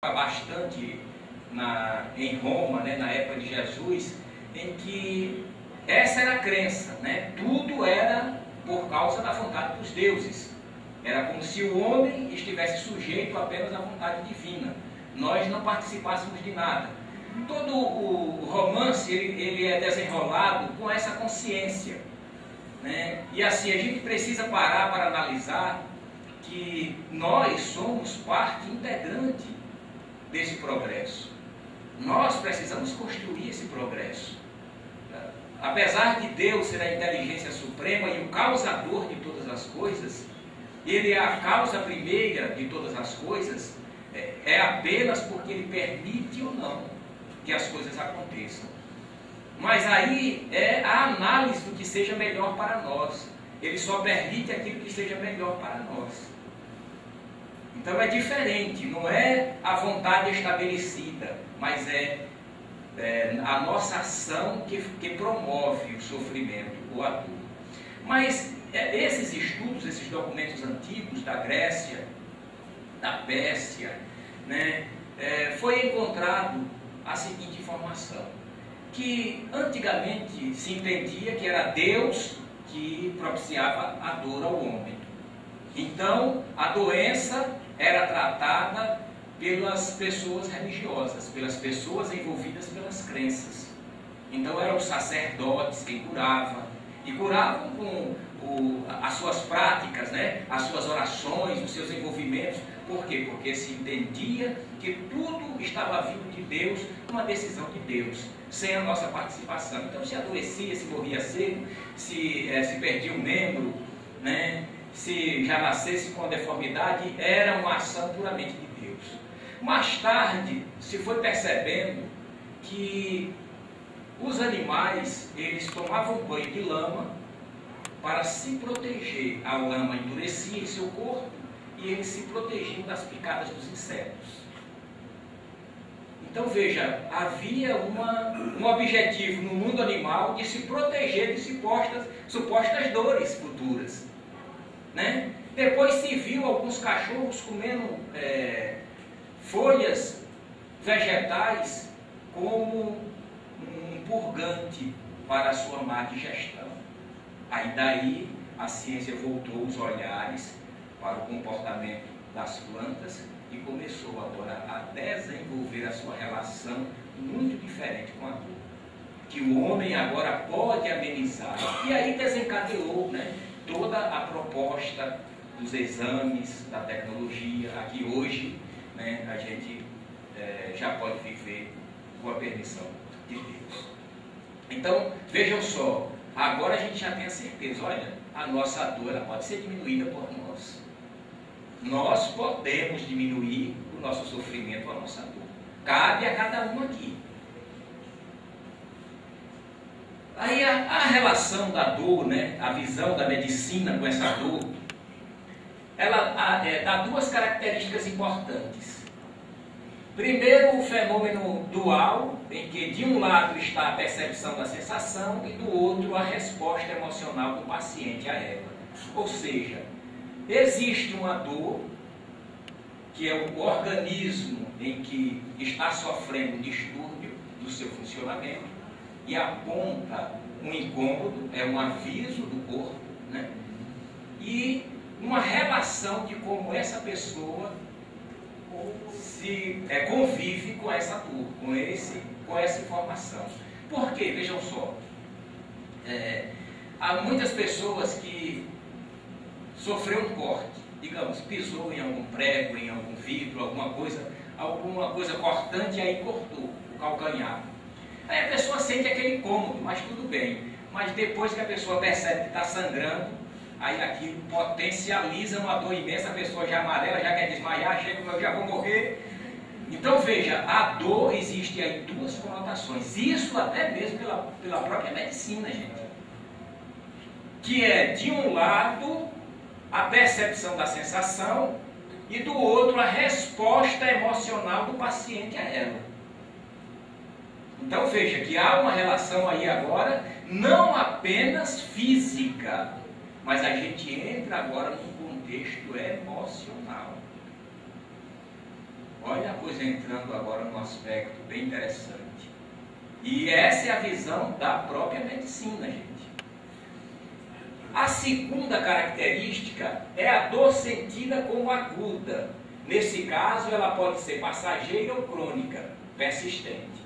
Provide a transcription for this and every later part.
bastante em Roma, né, na época de Jesus, em que essa era a crença, né? Tudo era por causa da vontade dos deuses. Era como se o homem estivesse sujeito apenas à vontade divina. Nós não participássemos de nada. Todo o romance ele é desenrolado com essa consciência, né? E assim, a gente precisa parar para analisar que nós somos parte integrante desse progresso. Nós precisamos construir esse progresso. Apesar de Deus ser a inteligência suprema e o causador de todas as coisas, Ele é a causa primeira de todas as coisas, é apenas porque Ele permite ou não que as coisas aconteçam. Mas aí é a análise do que seja melhor para nós. Ele só permite aquilo que seja melhor para nós. Então é diferente, não é a vontade estabelecida, mas é a nossa ação que promove o sofrimento ou a dor. Mas esses estudos, esses documentos antigos da Grécia, da Pérsia, né, foi encontrado a seguinte informação, que antigamente se entendia que era Deus que propiciava a dor ao homem. Então, a doença era tratada pelas pessoas religiosas, pelas pessoas envolvidas pelas crenças. Então eram os sacerdotes quem curavam, e curavam com as suas práticas, né? As suas orações, os seus envolvimentos. Por quê? Porque se entendia que tudo estava vindo de Deus, uma decisão de Deus, sem a nossa participação. Então se adoecia, se morria cedo, se perdia um membro, né? Se já nascesse com a deformidade, era uma ação puramente de Deus. Mais tarde, se foi percebendo que os animais, eles tomavam banho de lama para se proteger. A lama endurecia em seu corpo e eles se protegiam das dos insetos. Então veja, havia um objetivo no mundo animal de se proteger de supostas dores futuras. Né? Depois se viu alguns cachorros comendo folhas vegetais como um purgante para a sua má digestão. Aí daí a ciência voltou os olhares para o comportamento das plantas e começou agora a desenvolver a sua relação muito diferente com a dor, que o homem agora pode amenizar. E aí desencadeou, né, toda a proposta dos exames, da tecnologia. Aqui hoje, né, a gente já pode viver com a permissão de Deus. Então, vejam só, agora a gente já tem a certeza, olha, a nossa dor ela pode ser diminuída por nós. Nós podemos diminuir o nosso sofrimento, a nossa dor. Cabe a cada um aqui. Aí a relação da dor, né, a visão da medicina com essa dor, ela dá duas características importantes. Primeiro, o fenômeno dual, em que de um lado está a percepção da sensação e do outro a resposta emocional do paciente a ela. Ou seja, existe uma dor, que é o organismo em que está sofrendo um distúrbio do seu funcionamento, e aponta um incômodo, é um aviso do corpo, né? E uma relação de como essa pessoa se convive com essa dor, com essa informação. Por quê? Vejam só, há muitas pessoas que sofreram um corte, digamos, pisou em algum prego, em algum vidro, alguma coisa cortante, e aí cortou o calcanhar. Aí a pessoa sente aquele incômodo, mas tudo bem. Mas depois que a pessoa percebe que está sangrando, aí aquilo potencializa uma dor imensa, a pessoa já amarela, já quer desmaiar, chega, eu já vou morrer. Então veja, a dor existe aí duas conotações. Isso até mesmo pela própria medicina, gente. Que é, de um lado, a percepção da sensação e do outro, a resposta emocional do paciente a ela. Então veja que há uma relação aí agora, não apenas física, mas a gente entra agora num contexto emocional. Olha a coisa entrando agora num aspecto bem interessante. E essa é a visão da própria medicina, gente. A segunda característica é a dor sentida como aguda. Nesse caso, ela pode ser passageira ou crônica, persistente.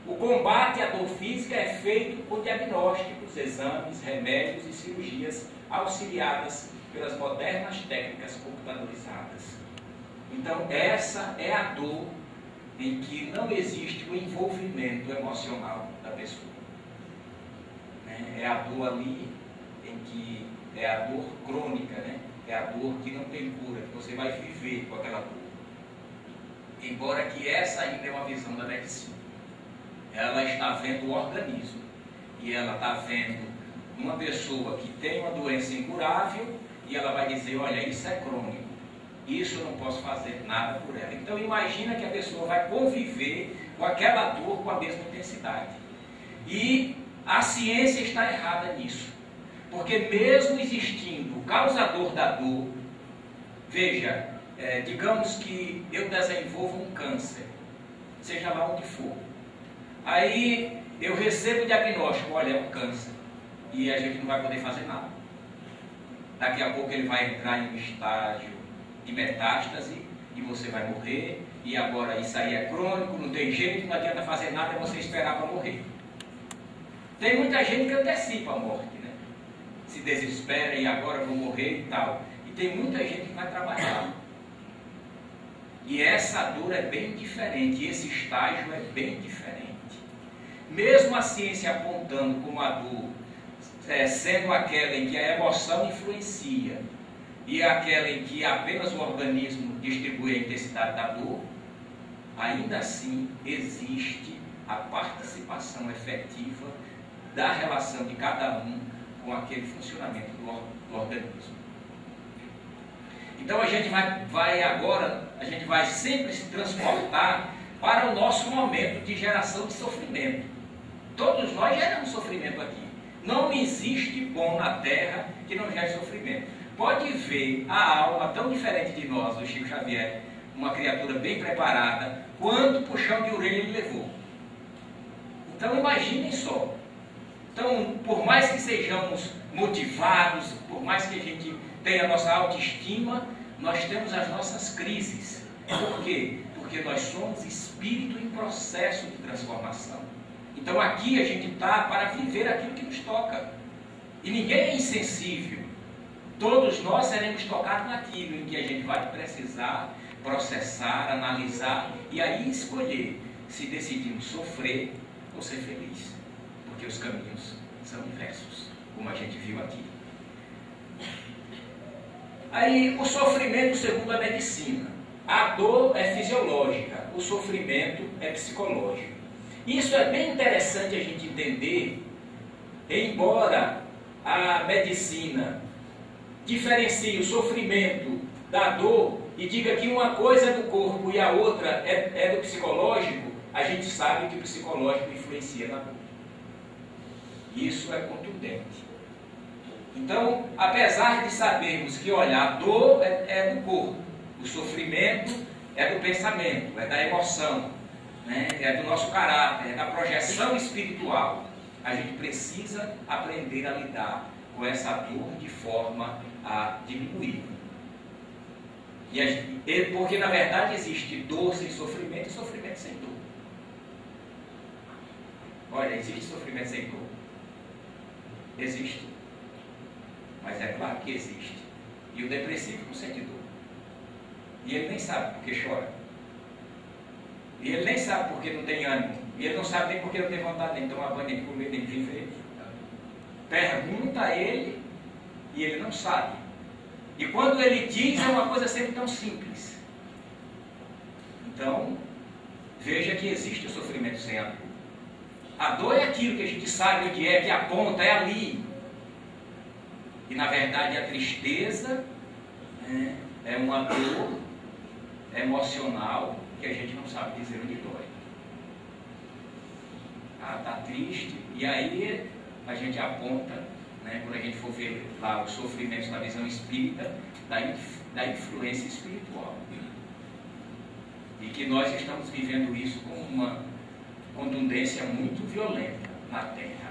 O combate à dor física é feito por diagnósticos, exames, remédios e cirurgias auxiliadas pelas modernas técnicas computadorizadas. Então, essa é a dor em que não existe o envolvimento emocional da pessoa. É a dor ali em que é a dor crônica, né? É a dor que não tem cura, que você vai viver com aquela dor. Embora que essa ainda é uma visão da medicina. Ela está vendo o organismo e ela está vendo uma pessoa que tem uma doença incurável e ela vai dizer, olha, isso é crônico. Isso eu não posso fazer nada por ela. Então imagina que a pessoa vai conviver com aquela dor com a mesma intensidade. E a ciência está errada nisso. Porque mesmo existindo o causador da dor, veja, digamos que eu desenvolvo um câncer, seja lá onde for. Aí eu recebo o diagnóstico, olha, é um câncer. E a gente não vai poder fazer nada. Daqui a pouco ele vai entrar em um estágio de metástase e você vai morrer, e agora isso aí é crônico, não tem jeito, não adianta fazer nada, é você esperar para morrer. Tem muita gente que antecipa a morte, né? Se desespera e agora vou morrer e tal. E tem muita gente que vai trabalhar. E essa dor é bem diferente, e esse estágio é bem diferente. Mesmo a ciência apontando como a dor sendo aquela em que a emoção influencia e aquela em que apenas o organismo distribui a intensidade da dor, ainda assim existe a participação efetiva da relação de cada um com aquele funcionamento do organismo. Então a gente vai sempre se transportar para o nosso momento de geração de sofrimento. Todos nós geramos sofrimento aqui. Não existe bom na Terra que não gere sofrimento. Pode ver a alma tão diferente de nós, do Chico Xavier, uma criatura bem preparada, quanto puxão de orelha ele levou. Então imaginem só. Então, por mais que sejamos motivados, por mais que a gente tenha a nossa autoestima, nós temos as nossas crises. Por quê? Porque nós somos espírito em processo de transformação. Então aqui a gente está para viver aquilo que nos toca. E ninguém é insensível. Todos nós seremos tocados naquilo em que a gente vai precisar processar, analisar e aí escolher se decidimos sofrer ou ser feliz. Porque os caminhos são diversos, como a gente viu aqui. Aí o sofrimento segundo a medicina. A dor é fisiológica, o sofrimento é psicológico. Isso é bem interessante a gente entender, embora a medicina diferencie o sofrimento da dor e diga que uma coisa é do corpo e a outra é do psicológico, a gente sabe que o psicológico influencia na dor. Isso é contundente. Então, apesar de sabermos que, olha, a dor é do corpo, o sofrimento é do pensamento, é da emoção, né? É do nosso caráter, é da projeção espiritual. A gente precisa aprender a lidar com essa dor de forma a diminuir. Porque na verdade existe dor sem sofrimento e sofrimento sem dor. Olha, existe sofrimento sem dor? Existe. Mas é claro que existe. E o depressivo não sente dor. E ele nem sabe por que chora. E ele nem sabe por que não tem ânimo. E ele não sabe nem por que não tem vontade de tomar banho, nem de comer, nem de viver. Pergunta a ele e ele não sabe. E quando ele diz, é uma coisa sempre tão simples. Então, veja que existe o sofrimento sem a dor. A dor é aquilo que a gente sabe o que é, que aponta, é ali. E na verdade a tristeza é uma dor emocional que a gente não sabe dizer onde dói. Ah, está triste. E aí a gente aponta, né, quando a gente for ver lá os sofrimentos na visão espírita, da influência espiritual. e que nós estamos vivendo isso com uma contundência muito violenta na Terra.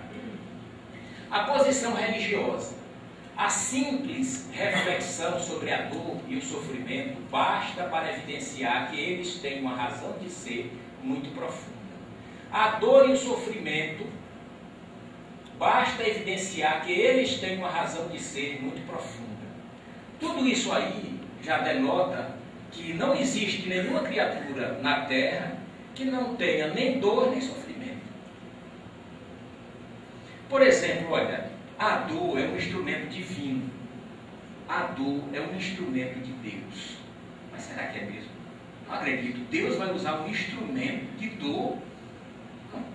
A posição religiosa. A simples reflexão sobre a dor e o sofrimento basta para evidenciar que eles têm uma razão de ser muito profunda. A dor e o sofrimento basta evidenciar que eles têm uma razão de ser muito profunda. Tudo isso aí já denota que não existe nenhuma criatura na Terra que não tenha nem dor nem sofrimento. Por exemplo, olha, a dor é um instrumento divino. A dor é um instrumento de Deus. Mas será que é mesmo? Não acredito. Deus vai usar um instrumento de dor?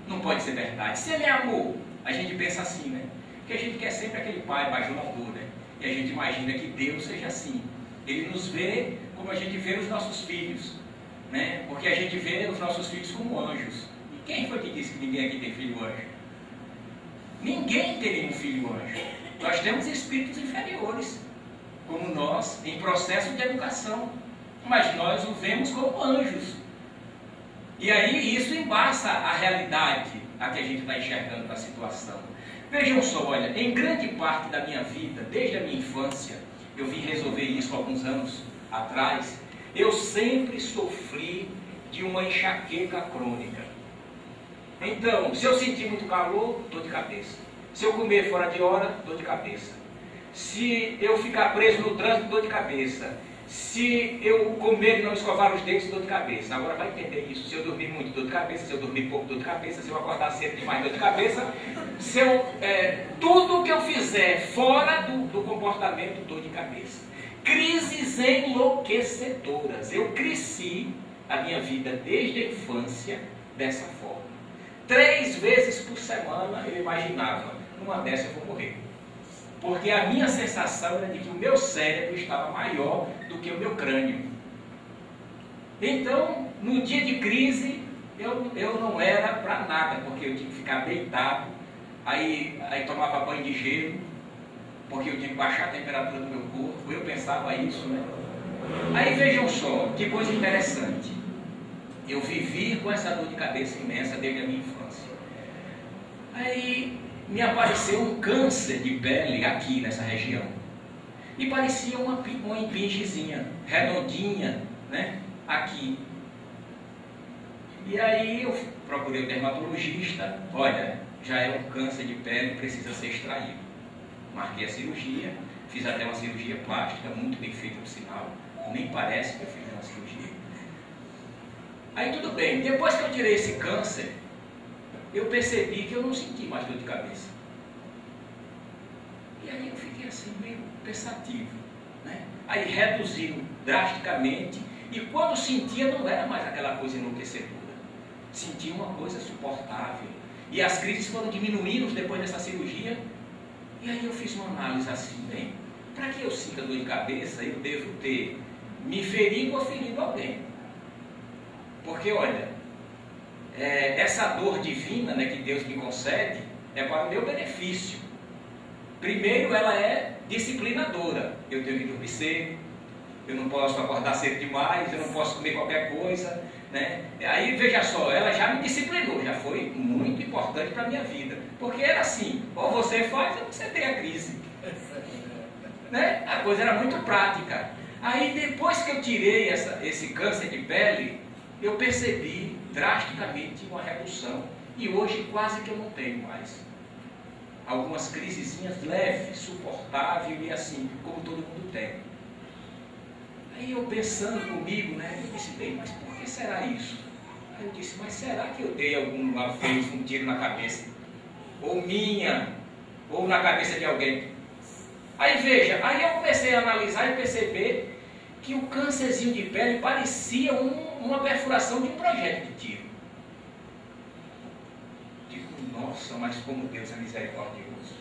Não pode ser verdade. Se Ele é amor, a gente pensa assim, né? Porque a gente quer sempre aquele pai bajulador, né? E a gente imagina que Deus seja assim. Ele nos vê como a gente vê os nossos filhos, né? Porque a gente vê os nossos filhos como anjos. E quem foi que disse que ninguém aqui tem filho anjo? Ninguém tem nenhum filho anjo. Nós temos espíritos inferiores, como nós, em processo de educação. Mas nós o vemos como anjos. E aí isso embaça a realidade a que a gente está enxergando da situação. Vejam só, olha, em grande parte da minha vida, desde a minha infância, eu vim resolver isso alguns anos atrás, eu sempre sofri de uma enxaqueca crônica. Então, se eu sentir muito calor, dor de cabeça. Se eu comer fora de hora, dor de cabeça. Se eu ficar preso no trânsito, dor de cabeça. Se eu comer e não escovar os dentes, dor de cabeça. Agora vai entender isso. Se eu dormir muito, dor de cabeça. Se eu dormir pouco, dor de cabeça. Se eu acordar cedo demais, dor de cabeça. Se eu, tudo que eu fizer fora do comportamento, dor de cabeça. Crises enlouquecedoras. Eu cresci a minha vida desde a infância dessa forma. 3 vezes por semana eu imaginava, numa dessa eu vou morrer. Porque a minha sensação era de que o meu cérebro estava maior do que o meu crânio. Então, no dia de crise, eu não era para nada, porque eu tinha que ficar deitado, aí tomava banho de gelo, porque eu tinha que baixar a temperatura do meu corpo, eu pensava isso, né? Aí vejam só, que coisa interessante. Eu vivi com essa dor de cabeça imensa desde a minha infância. Aí me apareceu um câncer de pele aqui nessa região. E parecia uma impingezinha, redondinha, né? Aqui. E aí eu procurei o dermatologista. Olha, já é um câncer de pele, precisa ser extraído. Marquei a cirurgia, fiz até uma cirurgia plástica, muito bem feita por sinal. Nem parece que eu fiz uma cirurgia. Aí tudo bem, depois que eu tirei esse câncer, eu percebi que eu não senti mais dor de cabeça. E aí eu fiquei assim, meio pensativo, né? Aí reduziu drasticamente, e quando sentia não era mais aquela coisa enlouquecedora. Sentia uma coisa suportável. E as crises foram diminuindo depois dessa cirurgia. E aí eu fiz uma análise assim, bem, para que eu sinta dor de cabeça, eu devo ter me ferido ou ferido alguém. Porque, olha, essa dor divina, né, que Deus me concede, é para o meu benefício. Primeiro, ela é disciplinadora. Eu tenho que dormir cedo, eu não posso acordar cedo demais, eu não posso comer qualquer coisa, né? Aí, veja só, ela já me disciplinou, já foi muito importante para a minha vida. Porque era assim, ou você faz ou você tem a crise. Né? A coisa era muito prática. Aí, depois que eu tirei esse câncer de pele, eu percebi drasticamente uma redução. E hoje quase que eu não tenho mais. Algumas crisezinhas leves, suportável e assim, como todo mundo tem. Aí eu pensando comigo, né, eu disse, bem, mas por que será isso? Aí eu disse, mas será que eu dei alguma vez um tiro na cabeça? Ou minha, ou na cabeça de alguém? Aí veja, aí eu comecei a analisar e perceber que o câncerzinho de pele parecia uma perfuração de um projétil de tiro. Digo, nossa, mas como Deus é misericordioso.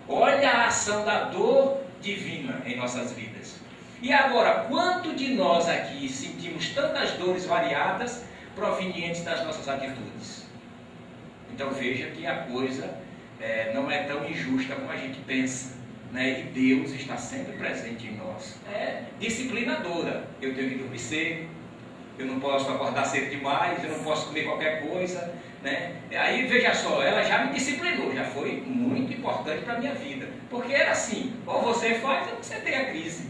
Olha a ação da dor divina em nossas vidas. E agora, quanto de nós aqui sentimos tantas dores variadas provenientes das nossas atitudes? Então veja que a coisa não é tão injusta como a gente pensa. Né? E Deus está sempre presente em nós. É disciplinadora. Eu tenho que dormir cedo, eu não posso acordar cedo demais, eu não posso comer qualquer coisa, né? Aí, veja só, ela já me disciplinou, já foi muito importante para a minha vida, porque era assim, ou você faz ou você tem a crise,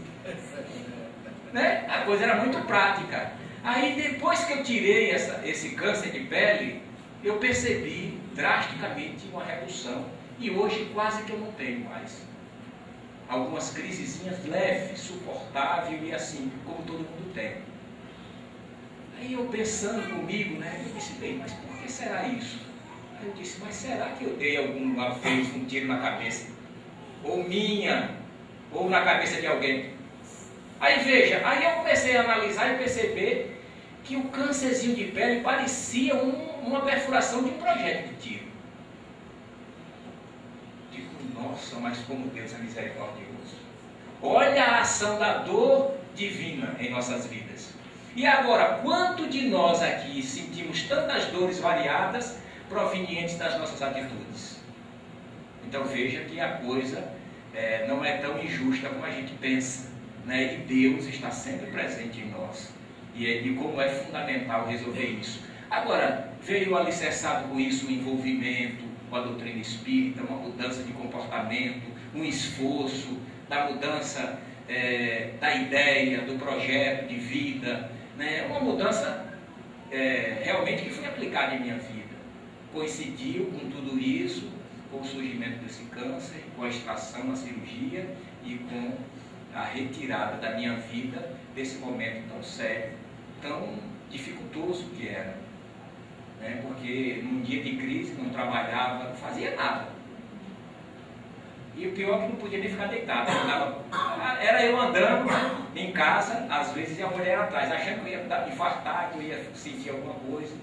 né? A coisa era muito prática. Aí, depois que eu tirei esse câncer de pele, eu percebi drasticamente uma redução, e hoje quase que eu não tenho mais. Algumas crisezinhas leves, suportável e assim, como todo mundo tem. Aí eu pensando comigo, né, eu disse, bem, mas por que será isso? Aí eu disse, mas será que eu dei alguma vez um tiro na cabeça? Ou minha, ou na cabeça de alguém? Aí veja, aí eu comecei a analisar e perceber que o câncerzinho de pele parecia uma perfuração de um projétil de tiro. Digo, nossa, mas como Deus é misericordioso. Olha a ação da dor divina em nossas vidas. E agora, quanto de nós aqui sentimos tantas dores variadas provenientes das nossas atitudes? Então veja que a coisa não é tão injusta como a gente pensa, né? E Deus está sempre presente em nós. E como é fundamental resolver isso. Agora, veio alicerçado com isso um envolvimento com a doutrina espírita, uma mudança de comportamento, um esforço da mudança da ideia, do projeto de vida, né? Uma mudança realmente que foi aplicada em minha vida. Coincidiu com tudo isso, com o surgimento desse câncer, com a extração, a cirurgia e com a retirada da minha vida desse momento tão sério, tão dificultoso que era, né? Porque num dia de crise não trabalhava, não fazia nada. E o pior é que não podia nem ficar deitado. Era eu andando em casa, às vezes, e a mulher atrás, achando que eu ia infartar, que eu ia sentir alguma coisa.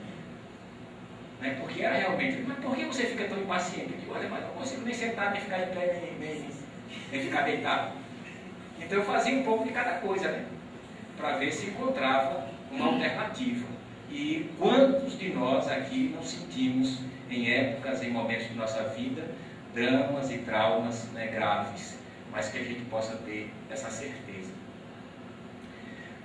Né? Porque era realmente, mas por que você fica tão impaciente? Eu digo, olha, mas não consigo nem sentar, nem ficar em pé, nem ficar deitado. Então eu fazia um pouco de cada coisa, né? Para ver se encontrava uma alternativa. E quantos de nós aqui não sentimos, em épocas, em momentos de nossa vida, dramas e traumas, né, graves, mas que a gente possa ter essa certeza.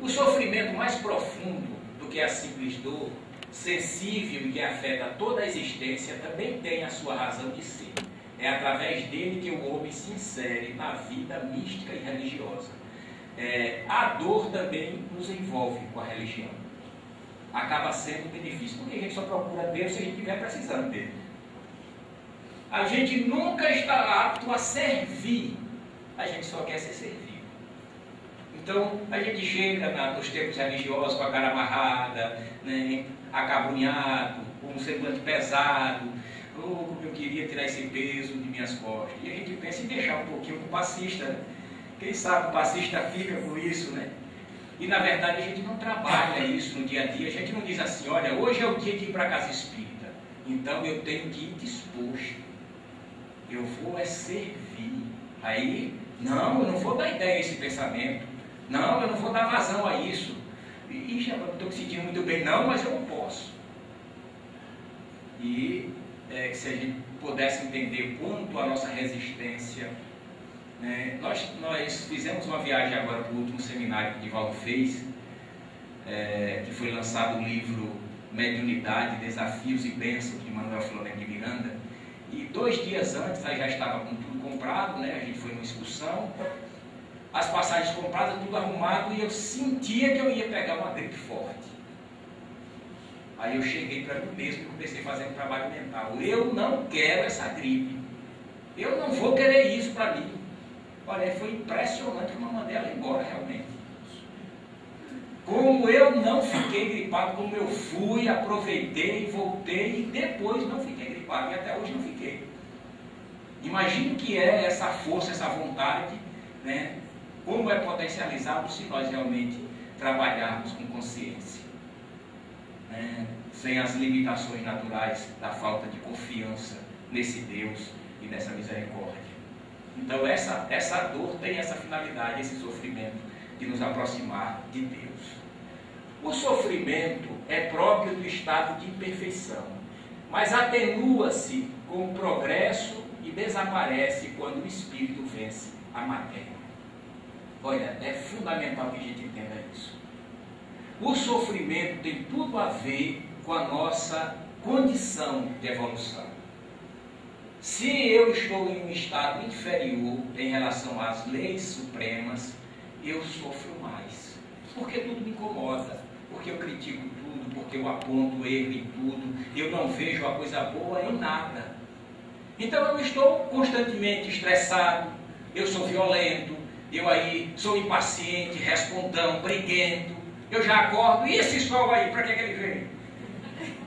O sofrimento mais profundo do que a simples dor, sensível e que afeta toda a existência, também tem a sua razão de ser. É através dele que o homem se insere na vida mística e religiosa. A dor também nos envolve com a religião. Acaba sendo um benefício, porque a gente só procura Deus se a gente estiver precisando dele. A gente nunca está apto a servir, a gente só quer ser servido. Então, a gente chega nos tempos religiosos com a cara amarrada, né, acabrunhado, com um semblante pesado. Como eu queria tirar esse peso de minhas costas. E a gente pensa em deixar um pouquinho para o passista, né? Quem sabe o passista fica com isso, né? E na verdade a gente não trabalha isso no dia a dia. A gente não diz assim, olha, hoje é o dia de ir para a casa espírita, então eu tenho que ir disposto. Eu vou servir. Aí, não, eu não vou dar ideia a esse pensamento. Não, eu não vou dar vazão a isso. E já estou me sentindo muito bem. Não, mas eu não posso. E se a gente pudesse entender quanto a nossa resistência, né? Nós fizemos uma viagem agora para o último seminário que o Divaldo fez, que foi lançado o livro Mediunidade, Desafios e Bênçãos, de Manuel Flamengo de Miranda. E 2 dias antes, aí já estava com tudo comprado, né? A gente foi numa excursão, as passagens compradas, tudo arrumado, e eu sentia que eu ia pegar uma gripe forte. Aí eu cheguei para mim mesmo e comecei a fazer um trabalho mental. Eu não quero essa gripe. Eu não vou querer isso para mim. Olha, foi impressionante como eu mandei ela embora, realmente. Como eu não fiquei gripado, como eu fui, aproveitei, voltei e depois não fiquei gripado. E até hoje não fiquei. Imagine o que é essa força, essa vontade, né? Como é potencializado se nós realmente trabalharmos com consciência. Sem as limitações naturais da falta de confiança nesse Deus e nessa misericórdia. Então essa dor tem essa finalidade, esse sofrimento de nos aproximar de Deus. O sofrimento é próprio do estado de imperfeição, mas atenua-se com o progresso e desaparece quando o espírito vence a matéria. Olha, é fundamental que a gente entenda isso. o sofrimento tem tudo a ver com a nossa condição de evolução. Se eu estou em um estado inferior em relação às leis supremas, eu sofro mais, porque tudo me incomoda, porque eu critico tudo, porque eu aponto erro em tudo, eu não vejo a coisa boa em nada. Então eu estou constantemente estressado, eu sou violento, eu aí sou impaciente, respondão, briguento, eu já acordo, e esse sol aí, para que ele vem?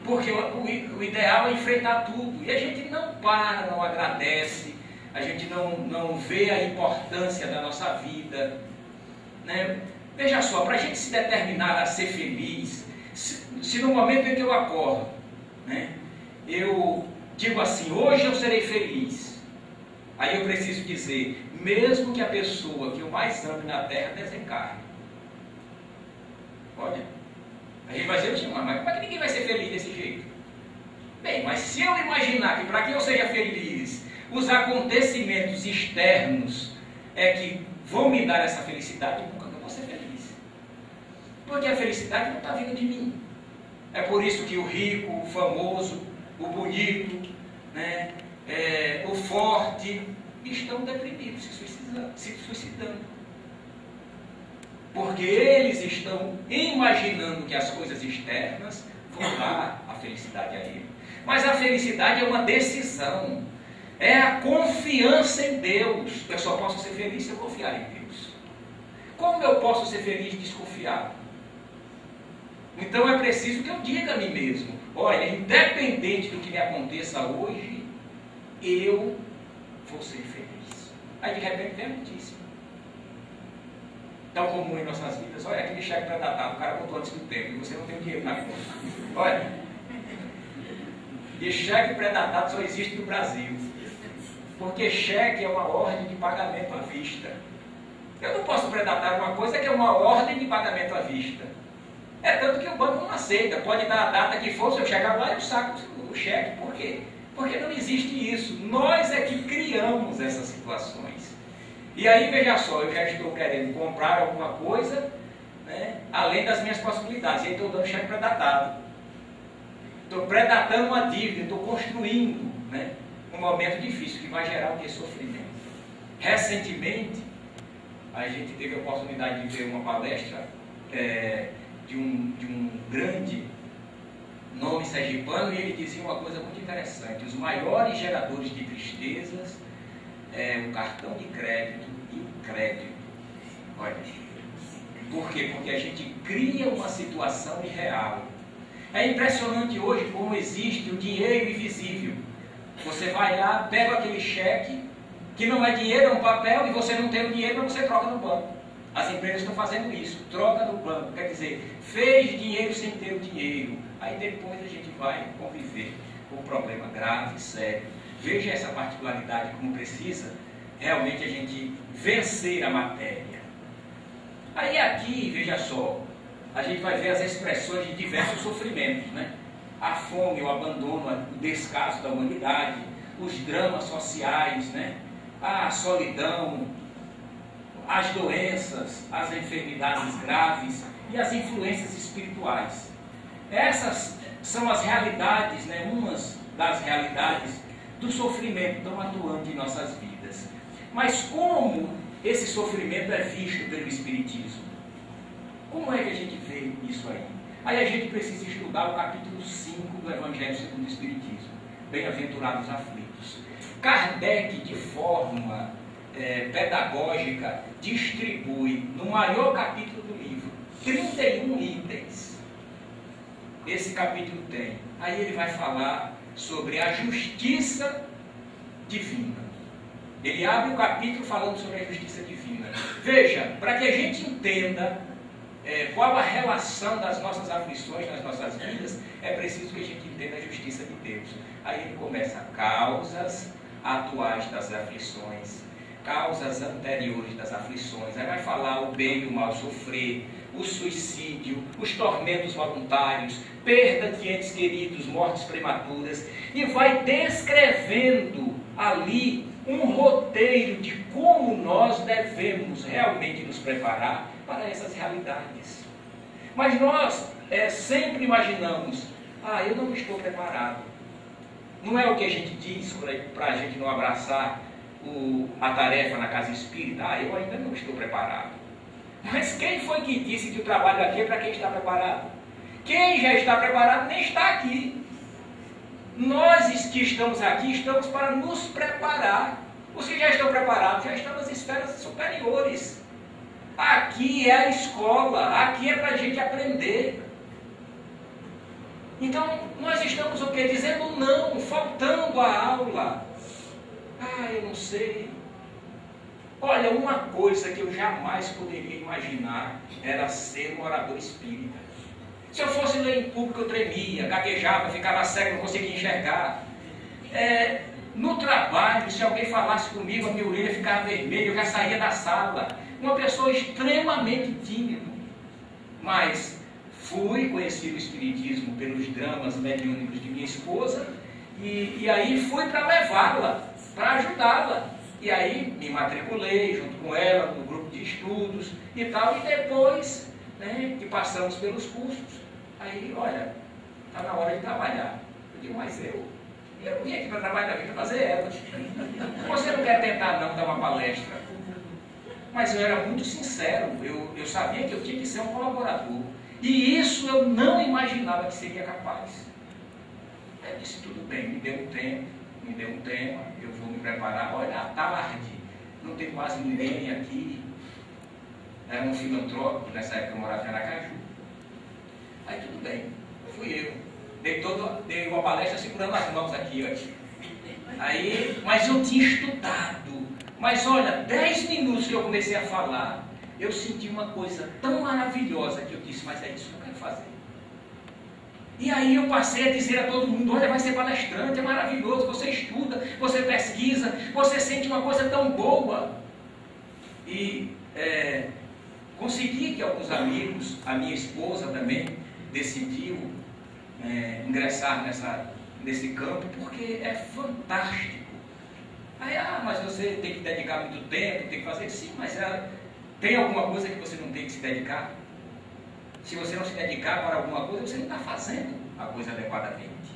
Porque o ideal é enfrentar tudo, e a gente não para, não agradece, a gente não vê a importância da nossa vida, né? Veja só, para a gente se determinar a ser feliz, se no momento em que eu acordo, né, eu digo assim, hoje eu serei feliz, aí eu preciso dizer, mesmo que a pessoa que eu mais amo na terra desencarne. Olha, a gente vai dizer, mas como é que ninguém vai ser feliz desse jeito? Bem, mas se eu imaginar que para que eu seja feliz, os acontecimentos externos é que vão me dar essa felicidade, nunca eu vou ser feliz. Porque a felicidade não está vindo de mim. É por isso que o rico, o famoso, o bonito, né, o forte, estão deprimidos, se suicidando. Porque eles estão imaginando que as coisas externas vão dar a felicidade a ele. Mas a felicidade é uma decisão. É a confiança em Deus. Eu só posso ser feliz se eu confiar em Deus. Como eu posso ser feliz desconfiado? Então é preciso que eu diga a mim mesmo, olha, independente do que me aconteça hoje, eu vou ser feliz. Aí de repente vem a notícia. Tão comum em nossas vidas, olha aquele cheque pré-datado, o cara botou antes do tempo e você não tem dinheiro na conta. Olha, e cheque pré-datado só existe no Brasil, porque cheque é uma ordem de pagamento à vista. Eu não posso pré-datar uma coisa que é uma ordem de pagamento à vista. É tanto que o banco não aceita, pode dar a data que for, se eu chegar lá eu saco o cheque. Por quê? Porque não existe isso. Nós é que criamos essas situações. E aí, veja só, eu já estou querendo comprar alguma coisa, né, além das minhas possibilidades. E aí estou dando cheque pré-datado. Estou pré-datando uma dívida, estou construindo, né, um momento difícil que vai gerar o que? Sofrimento. Recentemente, a gente teve a oportunidade de ver uma palestra de um grande nome sergipano, e ele dizia uma coisa muito interessante: os maiores geradores de tristezas o cartão de crédito e o crédito. Olha, por quê? Porque a gente cria uma situação irreal. É impressionante hoje como existe o dinheiro invisível. Você vai lá, pega aquele cheque, que não é dinheiro, é um papel, e você não tem o dinheiro, mas você troca no banco. As empresas estão fazendo isso, troca no banco, quer dizer, fez dinheiro sem ter o dinheiro. Aí depois a gente vai conviver com um problema grave, sério. Veja essa particularidade, como precisa realmente a gente vencer a matéria. Aí aqui, veja só, a gente vai ver as expressões de diversos sofrimentos, né? A fome, o abandono, o descaso da humanidade, os dramas sociais, né? A solidão, as doenças, as enfermidades graves e as influências espirituais. Essas são as realidades, né? Umas das realidades do sofrimento tão atuante em nossas vidas. Mas como esse sofrimento é visto pelo Espiritismo? Como é que a gente vê isso aí? Aí a gente precisa estudar o capítulo 5 do Evangelho segundo o Espiritismo. Bem-aventurados aflitos. Kardec, de forma pedagógica, distribui no maior capítulo do livro 31 itens. Esse capítulo tem. Aí ele vai falar sobre a justiça divina. Ele abre o capítulo falando sobre a justiça divina. Veja, para que a gente entenda qual a relação das nossas aflições nas nossas vidas, é preciso que a gente entenda a justiça de Deus. Aí ele começa causas atuais das aflições, causas anteriores das aflições. Aí vai falar o bem e o mal sofrer, o suicídio, os tormentos voluntários, perda de entes queridos, mortes prematuras, e vai descrevendo ali um roteiro de como nós devemos realmente nos preparar para essas realidades. Mas nós sempre imaginamos, eu não estou preparado. Não é o que a gente diz para a gente não abraçar a tarefa na casa espírita? Eu ainda não estou preparado. Mas quem foi que disse que o trabalho aqui é para quem está preparado? Quem já está preparado nem está aqui. Nós que estamos aqui, estamos para nos preparar. Os que já estão preparados, já estão nas esferas superiores. Aqui é a escola, aqui é para a gente aprender. Então, nós estamos o quê? Dizendo não, faltando a aula. Eu não sei. Olha, uma coisa que eu jamais poderia imaginar era ser um orador espírita. Se eu fosse ler em público, eu tremia, gaguejava, ficava cego, não conseguia enxergar. No trabalho, se alguém falasse comigo, a minha orelha ficava vermelha, eu já saía da sala. Uma pessoa extremamente tímida. Mas fui conhecer o espiritismo pelos dramas mediúnicos de minha esposa, e aí fui para levá-la, para ajudá-la. E aí me matriculei junto com ela no grupo de estudos e tal, e depois, que passamos pelos cursos, aí, olha, está na hora de trabalhar. Eu digo, mas eu vim aqui para trabalhar, eu vim para fazer ela. Você não quer tentar não dar uma palestra? Mas eu era muito sincero, eu sabia que eu tinha que ser um colaborador. E isso eu não imaginava que seria capaz. Eu disse, tudo bem, me deu um tema, eu vou me preparar. Olha, à tarde, não tem quase ninguém aqui. Era um filantrópico, nessa época eu morava em Aracaju. Aí tudo bem, fui eu. Dei uma palestra segurando as mãos aqui, mas eu tinha estudado. Mas olha, 10 minutos que eu comecei a falar, eu senti uma coisa tão maravilhosa que eu disse, mas é isso que eu quero fazer. E aí eu passei a dizer a todo mundo, olha, vai ser palestrante, é maravilhoso, você estuda, você pesquisa, você sente uma coisa tão boa. E consegui que alguns amigos, a minha esposa também, decidiu ingressar nesse campo, porque é fantástico. Aí, mas você tem que dedicar muito tempo, tem que fazer, sim, mas tem alguma coisa que você não tem que se dedicar? Se você não se dedicar para alguma coisa, você não está fazendo a coisa adequadamente.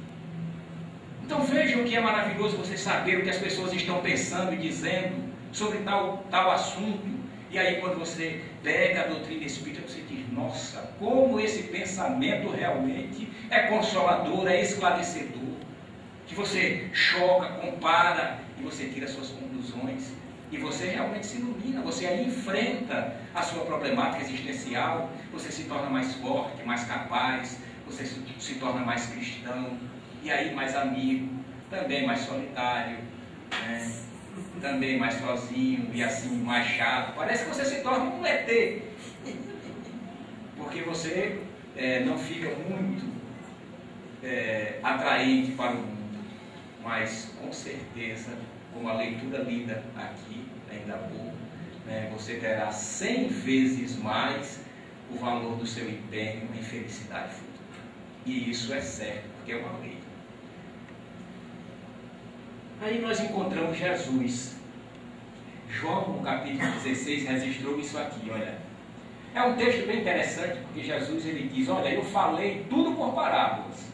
Então vejam que é maravilhoso você saber o que as pessoas estão pensando e dizendo sobre tal assunto. E aí quando você pega a doutrina espírita, você diz, nossa, como esse pensamento realmente é consolador, é esclarecedor. Que você choca, compara e você tira suas conclusões. E você realmente se ilumina, você aí enfrenta a sua problemática existencial, você se torna mais forte, mais capaz, você se torna mais cristão, e aí mais amigo, também mais solitário, também mais sozinho, e assim mais chato. Parece que você se torna um ET, porque você não fica muito atraente para o mundo, mas com certeza, como a leitura lida aqui, ainda boa, você terá 100 vezes mais o valor do seu empenho em felicidade futura. E isso é certo, porque é uma lei. Aí nós encontramos Jesus. João, no capítulo 16, registrou isso aqui, olha. É um texto bem interessante, porque Jesus ele diz, olha, eu falei tudo por parábolas,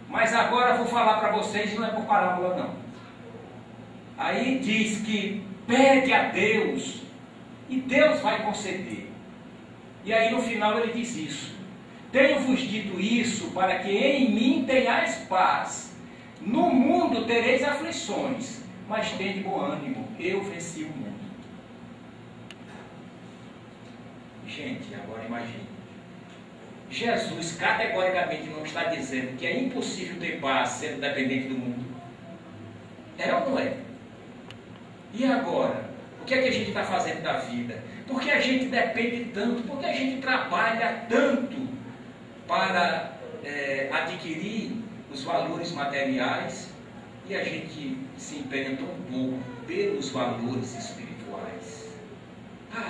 mas agora vou falar para vocês, não é por parábola não. Aí diz que pede a Deus e Deus vai conceder. E aí no final ele diz isso. Tenho-vos dito isso para que em mim tenhais paz. No mundo tereis aflições, mas tende bom ânimo, eu venci o mundo. Gente, agora imagine. Jesus categoricamente não está dizendo que é impossível ter paz sendo dependente do mundo. É ou não é? E agora? O que é que a gente está fazendo da vida? Por que a gente depende tanto? Por que a gente trabalha tanto para adquirir os valores materiais e a gente se empenha tão pouco pelos valores espirituais?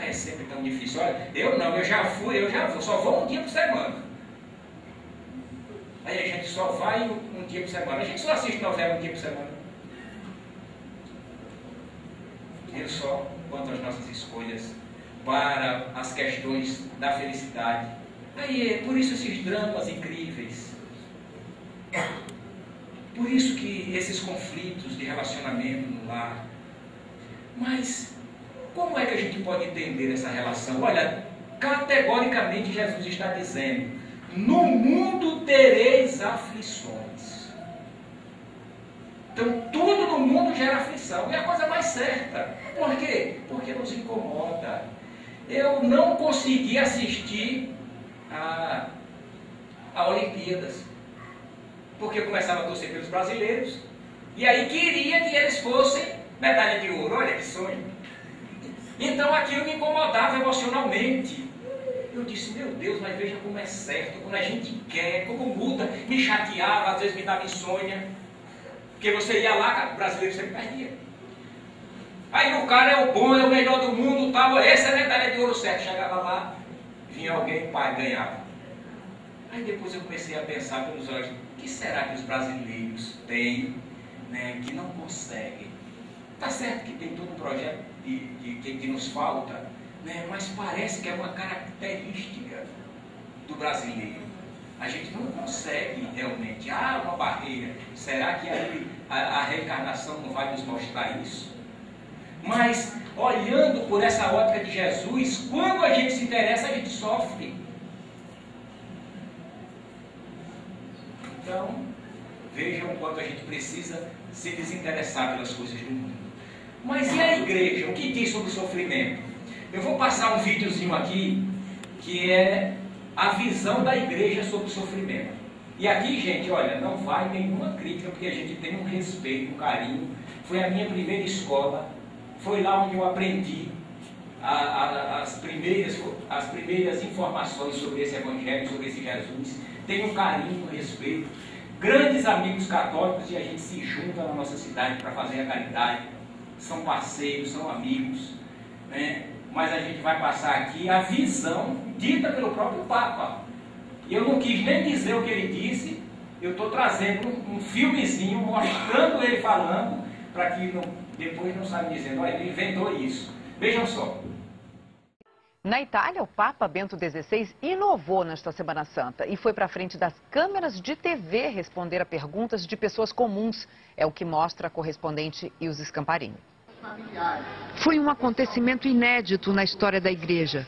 É sempre tão difícil. Olha, eu já vou, só vou um dia por semana. Aí a gente só vai um dia por semana. A gente só assiste novela um dia por semana. Eu só, quanto às nossas escolhas para as questões da felicidade, Aí, por isso esses dramas incríveis. Por isso que esses conflitos de relacionamento no lar. Mas como é que a gente pode entender essa relação? Olha, categoricamente Jesus está dizendo: no mundo tereis aflições. Então tudo no mundo gera aflição. É a coisa mais certa. Por quê? Porque nos incomoda. Eu não consegui assistir a Olimpíadas, porque eu começava a torcer pelos brasileiros, e aí queria que eles fossem medalha de ouro. Olha que sonho. Então aquilo me incomodava emocionalmente. Eu disse, meu Deus, mas veja como é certo, quando a gente quer, como muda, me chateava, às vezes me dava insônia, porque você ia lá, o brasileiro sempre perdia. Aí o cara é o bom, é o melhor do mundo, tal, essa é a medalha de ouro certo. Chegava lá, vinha alguém, pai, ganhava. Aí depois eu comecei a pensar pelos olhos, o que será que os brasileiros têm, né, que não conseguem? Está certo que tem todo um projeto que nos falta, né, mas parece que é uma característica do brasileiro. A gente não consegue realmente. Há uma barreira. Será que a reencarnação não vai nos mostrar isso? Mas, olhando por essa ótica de Jesus, quando a gente se interessa, a gente sofre. Então, vejam o quanto a gente precisa se desinteressar pelas coisas do mundo. Mas e a igreja? O que diz sobre o sofrimento? Eu vou passar um videozinho aqui, que é a visão da igreja sobre o sofrimento. E aqui, gente, olha, não vai nenhuma crítica, porque a gente tem um respeito, um carinho. Foi a minha primeira escola, foi lá onde eu aprendi as primeiras informações sobre esse Evangelho, sobre esse Jesus. Tenho um carinho, um respeito. Grandes amigos católicos, e a gente se junta na nossa cidade para fazer a caridade. São parceiros, são amigos, né? Mas a gente vai passar aqui a visão dita pelo próprio Papa. E eu não quis nem dizer o que ele disse, eu estou trazendo um filmezinho mostrando ele falando, para que depois não saia dizendo, olha, ele inventou isso. Vejam só. Na Itália, o Papa Bento XVI inovou nesta Semana Santa e foi para frente das câmeras de TV responder a perguntas de pessoas comuns. É o que mostra a correspondente Ilse Scamparini. Foi um acontecimento inédito na história da igreja.